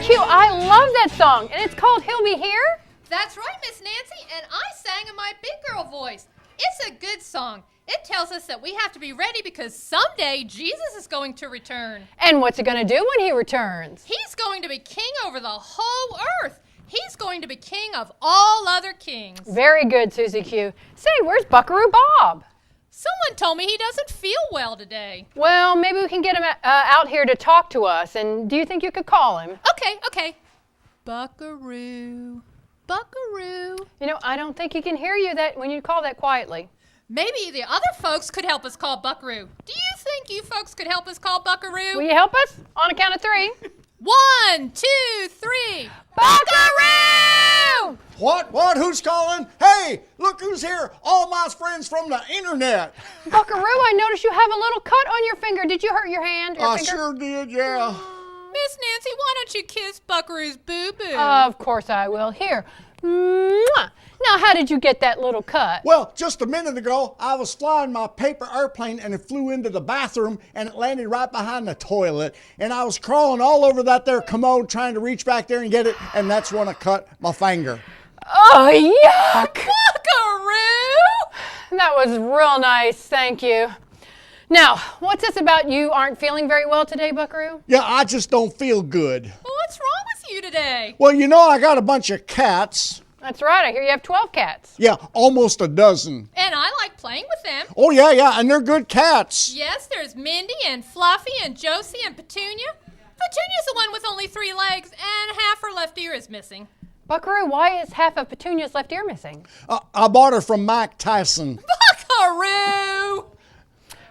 Q, I love that song, and it's called He'll Be Here? That's right, Miss Nancy, and I sang in my big girl voice. It's a good song. It tells us that we have to be ready because someday Jesus is going to return. And what's he going to do when he returns? He's going to be king over the whole earth. He's going to be king of all other kings. Very good, Susie Q. Say, where's Buckaroo Bob? Someone told me he doesn't feel well today. Well, maybe we can get him out here to talk to us. And do you think you could call him? Okay. Buckaroo. Buckaroo. You know, I don't think he can hear you when you call that quietly. Maybe the other folks could help us call Buckaroo. Do you think you folks could help us call Buckaroo? Will you help us? On a count of 3. 1, 2, 3. Buckaroo! What? Who's calling? Hey, look who's here. All my friends from the internet. Buckaroo, I noticed you have a little cut on your finger. Did you hurt your hand? I sure did, yeah. Miss Nancy, why don't you kiss Buckaroo's boo-boo? Of course I will. Here. Mwah. Now, how did you get that little cut? Well, just a minute ago, I was flying my paper airplane and it flew into the bathroom and it landed right behind the toilet. And I was crawling all over that there commode trying to reach back there and get it, and that's when I cut my finger. Oh, yuck! Buckaroo! That was real nice, thank you. Now, what's this about you aren't feeling very well today, Buckaroo? Yeah, I just don't feel good. Well, what's wrong with you today? Well, you know, I got a bunch of cats. That's right, I hear you have 12 cats. Yeah, almost a dozen. And I like playing with them. Oh, yeah, and they're good cats. Yes, there's Mindy and Fluffy and Josie and Petunia. Petunia's the one with only 3 legs and half her left ear is missing. Buckaroo, why is half of Petunia's left ear missing? I bought her from Mike Tyson. Buckaroo!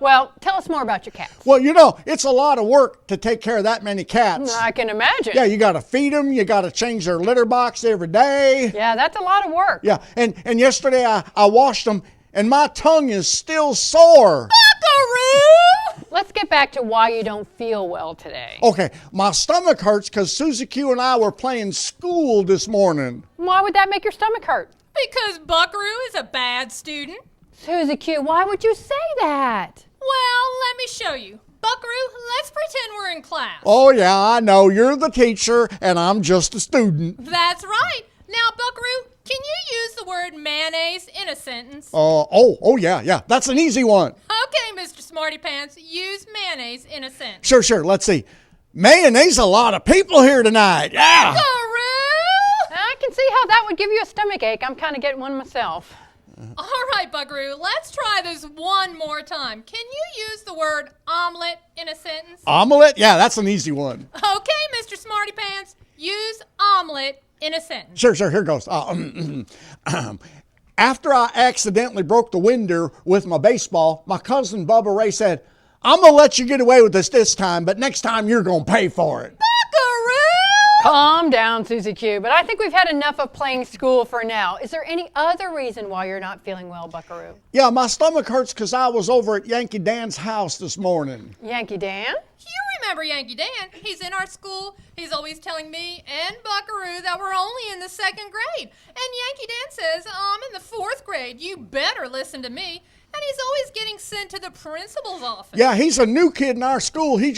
Well, tell us more about your cats. Well, you know, it's a lot of work to take care of that many cats. I can imagine. Yeah, you got to feed them. You got to change their litter box every day. Yeah, that's a lot of work. Yeah, and yesterday I washed them, and my tongue is still sore. Buckaroo! Let's get back to why you don't feel well today. Okay, my stomach hurts because Susie Q and I were playing school this morning. Why would that make your stomach hurt? Because Buckaroo is a bad student. Susie Q, why would you say that? Well, let me show you. Buckaroo, let's pretend we're in class. Oh, yeah, I know. You're the teacher, and I'm just a student. That's right. Now, Buckaroo, can you use the word mayonnaise in a sentence? Yeah. That's an easy one. Okay, Mr. Smarty Pants, use mayonnaise in a sentence. Sure. Let's see. Mayonnaise, a lot of people here tonight. Yeah. Buckaroo! I can see how that would give you a stomach ache. I'm kind of getting one myself. All right, Buckaroo, let's try this one more time. Can you use the word omelet in a sentence? Omelet? Yeah, that's an easy one. Okay, Mr. Smarty Pants, use omelet in a sentence. Sure, here goes. After I accidentally broke the window with my baseball, my cousin Bubba Ray said, "I'm going to let you get away with this time, but next time you're going to pay for it." Buckaroo! Calm down, Susie Q, but I think we've had enough of playing school for now. Is there any other reason why you're not feeling well, Buckaroo? Yeah, my stomach hurts because I was over at Yankee Dan's house this morning. Yankee Dan? You remember Yankee Dan. He's in our school. He's always telling me and Buckaroo that we're only in the 2nd grade. And Yankee Dan says, I'm in the 4th grade. You better listen to me. And he's always getting sent to the principal's office. Yeah, he's a new kid in our school. He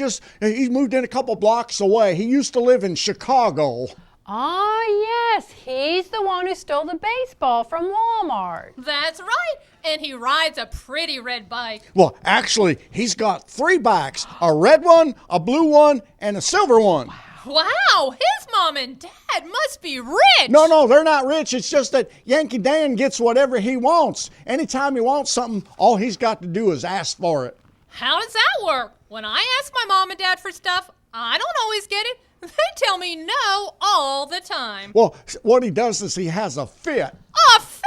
moved in a couple blocks away. He used to live in Chicago. Ah, yes, he's the one who stole the baseball from Walmart. That's right. And he rides a pretty red bike. Well, actually, he's got 3 bikes, a red one, a blue one, and a silver one. Wow, his mom and dad must be rich. No, they're not rich. It's just that Yankee Dan gets whatever he wants. Anytime he wants something, all he's got to do is ask for it. How does that work? When I ask my mom and dad for stuff, I don't always get it. They tell me no all the time. Well, what he does is he has a fit. A fit?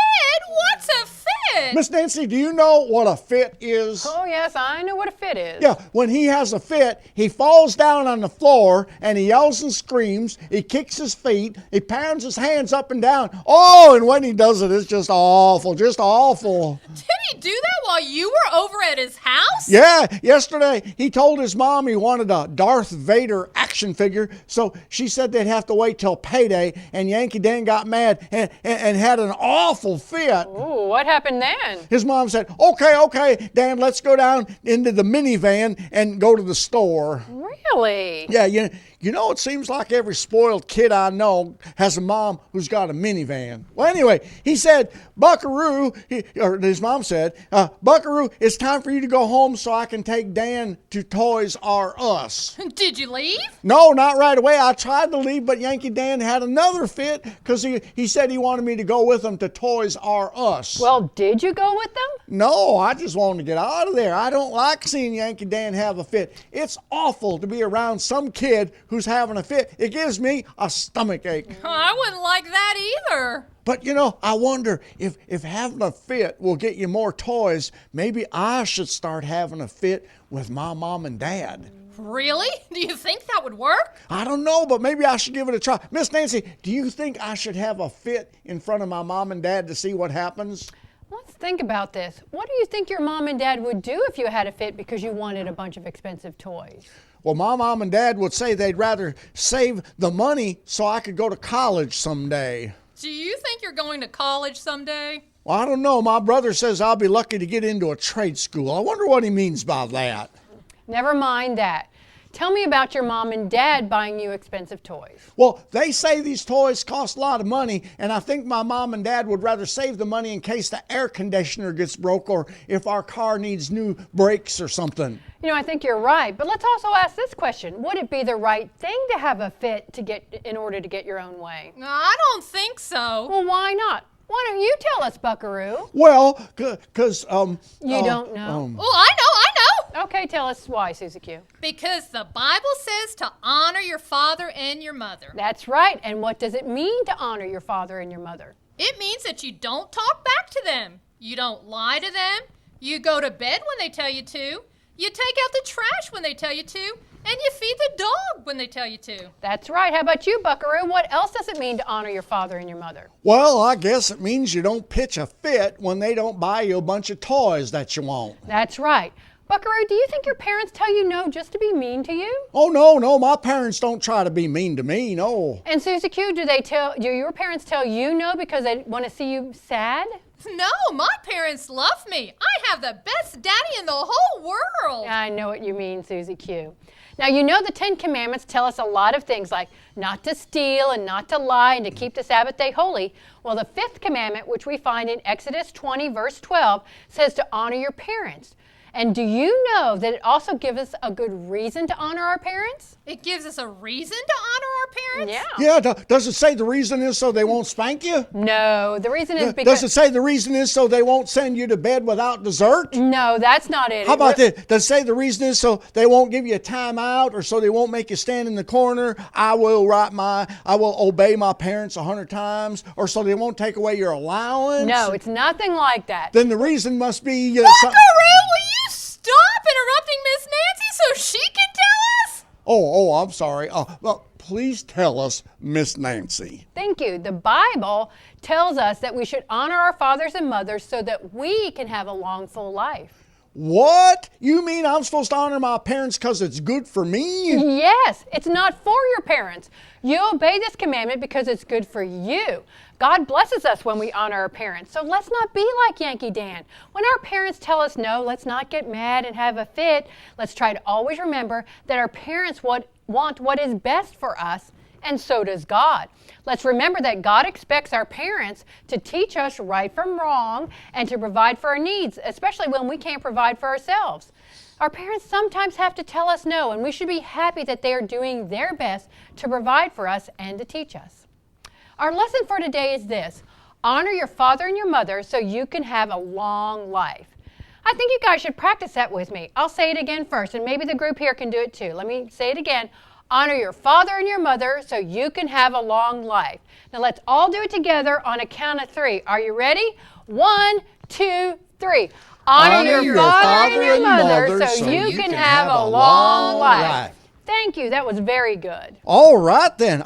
What's a fit? Miss Nancy, do you know what a fit is? Oh, yes, I know what a fit is. Yeah, when he has a fit, he falls down on the floor and he yells and screams. He kicks his feet. He pounds his hands up and down. Oh, and when he does it, it's just awful, just awful. Did he do that while you were over at his house? Yeah, yesterday he told his mom he wanted a Darth Vader action figure, so she said they'd have to wait till payday, and Yankee Dan got mad and had an awful fit. Ooh, what happened then? His mom said, okay, Dan, let's go down into the minivan and go to the store. Really? Really? Yeah, you know, it seems like every spoiled kid I know has a mom who's got a minivan. Well, anyway, he said, Buckaroo, or his mom said, Buckaroo, it's time for you to go home so I can take Dan to Toys R Us. Did you leave? No, not right away. I tried to leave, but Yankee Dan had another fit because he said he wanted me to go with him to Toys R Us. Well, did you go with them? No, I just wanted to get out of there. I don't like seeing Yankee Dan have a fit. It's awful to be around some kid who's having a fit. It gives me a stomach ache. I wouldn't like that either. But you know, I wonder if having a fit will get you more toys, maybe I should start having a fit with my mom and dad. Really? Do you think that would work? I don't know, but maybe I should give it a try. Miss Nancy, do you think I should have a fit in front of my mom and dad to see what happens? Let's think about this. What do you think your mom and dad would do if you had a fit because you wanted a bunch of expensive toys? Well, my mom and dad would say they'd rather save the money so I could go to college someday. Do you think you're going to college someday? Well, I don't know. My brother says I'll be lucky to get into a trade school. I wonder what he means by that. Never mind that. Tell me about your mom and dad buying you expensive toys. Well, they say these toys cost a lot of money, and I think my mom and dad would rather save the money in case the air conditioner gets broke or if our car needs new brakes or something. You know, I think you're right, but let's also ask this question. Would it be the right thing to have a fit in order to get your own way? No, I don't think so. Well, why not? Why don't you tell us, Buckaroo? Well, because, You don't know? Oh, I know. Okay, tell us why, Susie Q. Because the Bible says to honor your father and your mother. That's right. And what does it mean to honor your father and your mother? It means that you don't talk back to them. You don't lie to them. You go to bed when they tell you to. You take out the trash when they tell you to. And you feed the dog when they tell you to. That's right. How about you, Buckaroo? What else does it mean to honor your father and your mother? Well, I guess it means you don't pitch a fit when they don't buy you a bunch of toys that you want. That's right. Buckaroo, do you think your parents tell you no just to be mean to you? Oh, no, my parents don't try to be mean to me, no. And Susie Q, do your parents tell you no because they want to see you sad? No, my parents love me. I have the best daddy in the whole world. I know what you mean, Susie Q. Now, you know the 10 Commandments tell us a lot of things like not to steal and not to lie and to keep the Sabbath day holy. Well, the 5th commandment, which we find in Exodus 20, verse 12, says to honor your parents. And do you know that it also gives us a good reason to honor our parents? It gives us a reason to honor our parents? Yeah. Yeah, does it say the reason is so they won't spank you? No, the reason is because... Does it say the reason is so they won't send you to bed without dessert? No, that's not it. How about this? Does it say the reason is so they won't give you a timeout or so they won't make you stand in the corner? I will obey my parents 100 times or so they won't take away your allowance? No, it's nothing like that. Then the reason must be... Buckaroo, will you stop interrupting Miss Nancy so she can tell us? Oh, I'm sorry. Well, please tell us, Miss Nancy. Thank you. The Bible tells us that we should honor our fathers and mothers so that we can have a long, full life. What? You mean I'm supposed to honor my parents because it's good for me? Yes, it's not for your parents. You obey this commandment because it's good for you. God blesses us when we honor our parents, so let's not be like Yankee Dan. When our parents tell us no, let's not get mad and have a fit. Let's try to always remember that our parents want what is best for us, and so does God. Let's remember that God expects our parents to teach us right from wrong and to provide for our needs, especially when we can't provide for ourselves. Our parents sometimes have to tell us no, and we should be happy that they are doing their best to provide for us and to teach us. Our lesson for today is this: honor your father and your mother so you can have a long life. I think you guys should practice that with me. I'll say it again first, and maybe the group here can do it too. Let me say it again. Honor your father and your mother so you can have a long life. Now let's all do it together on a count of 3. Are you ready? 1, 2, 3. Honor your father and your mother so you can have a long life. Thank you. That was very good. All right then.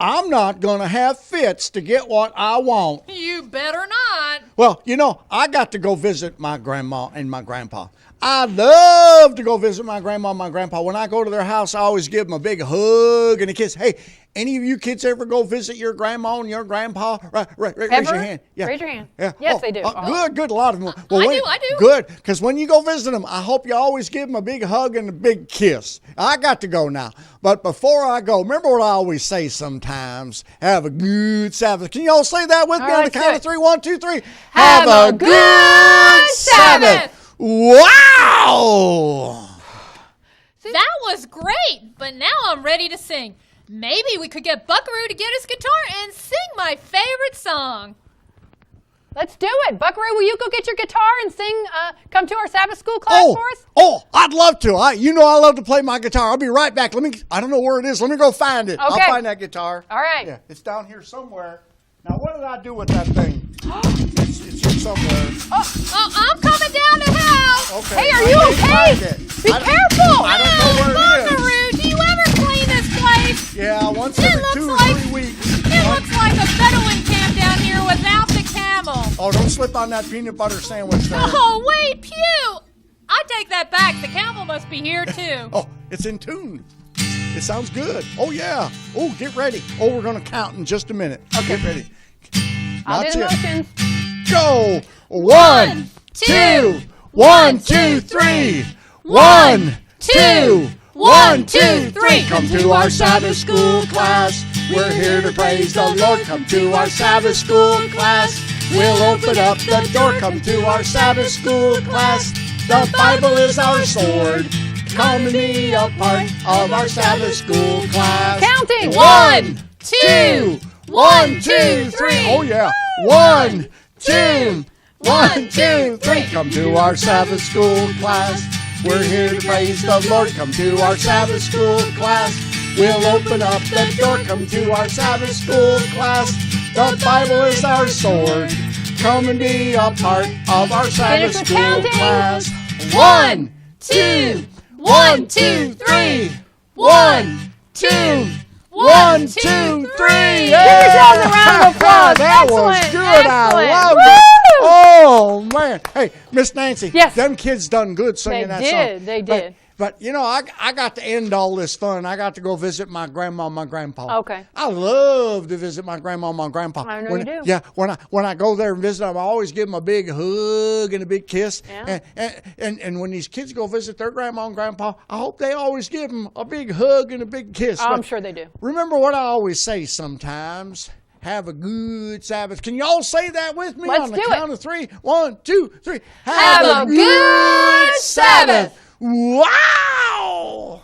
I'm not going to have fits to get what I want. You better not. Well, you know, I got to go visit my grandma and my grandpa. I love to go visit my grandma and my grandpa. When I go to their house, I always give them a big hug and a kiss. Hey, any of you kids ever go visit your grandma and your grandpa? Raise your hand. Yeah. Raise your hand. Yeah. Yes, they do. Good. A lot of them. I do. Good, because when you go visit them, I hope you always give them a big hug and a big kiss. I got to go now. But before I go, remember what I always say sometimes. Have a good Sabbath. Can you all say that with me on the count of 3? 1, 2, 3. Have a good Sabbath. Wow! That was great, but now I'm ready to sing. Maybe we could get Buckaroo to get his guitar and sing my favorite song. Let's do it. Buckaroo, will you go get your guitar and sing, come to our Sabbath school class for us? Oh, I'd love to. I love to play my guitar. I'll be right back. I don't know where it is. Let me go find it. Okay. I'll find that guitar. All right. Yeah, it's down here somewhere. Now, what did I do with that thing? It's here somewhere. Oh, I'm coming down to help. Okay. Hey, are you okay? Be careful. I don't know where it is. Buckaroo, do you ever clean this place? Yeah, once every 2 or 3 weeks. It looks like a Bedouin camp down here without the camel. Oh, don't slip on that peanut butter sandwich there. Oh, wait, pew! I take that back. The camel must be here, too. Oh, it's in tune. It sounds good. Oh, yeah. Oh, get ready. Oh, we're going to count in just a minute. Okay. Get ready. I'll do the motions. Go. 1, 2. 1, 2, 3. 1, 2. 1, 2, 3. Come to our Sabbath school class. We're here to praise the Lord. Come to our Sabbath school class. We'll open up the door. Come to our Sabbath school class. The Bible is our sword. Come and be a part of our Sabbath school class. Counting. 1, 2. 1, 2, 3. Oh, yeah. 1, 2. 1, 2, 3. Come to our Sabbath school class. We're here to praise the Lord. Come to our Sabbath school class. We'll open up the door. Come to our Sabbath school class. The Bible is our sword. Come and be a part of our Sabbath Finish school counting. class. 1, 2. 1, 2, 3. 1, 2. 1, 2, 3. Give yourselves a round of applause. That was Excellent, good. excellent. I love Woo! it. Oh, man. Hey, Miss Nancy. Yes. Them kids done good singing that song. They did. But, you know, I got to end all this fun. I got to go visit my grandma and my grandpa. Okay. I love to visit my grandma and my grandpa. I know you do. Yeah, when I go there and visit them, I always give them a big hug and a big kiss. Yeah. And when these kids go visit their grandma and grandpa, I hope they always give them a big hug and a big kiss. I'm But sure they do. remember what I always say sometimes. Have a good Sabbath. Can you all say that with me Let's on the do count of 3? 1, 2, 3. Have a good Sabbath. Wow!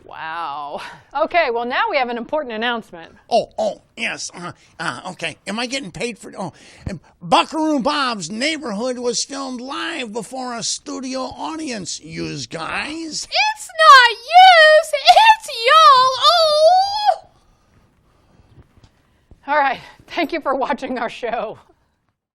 Wow. Okay, well, now we have an important announcement. Oh, yes. Okay. Am I getting paid for? Buckaroo Bob's Neighborhood was filmed live before a studio audience. Yous guys. It's not yous, it's y'all. Oh! All right, thank you for watching our show.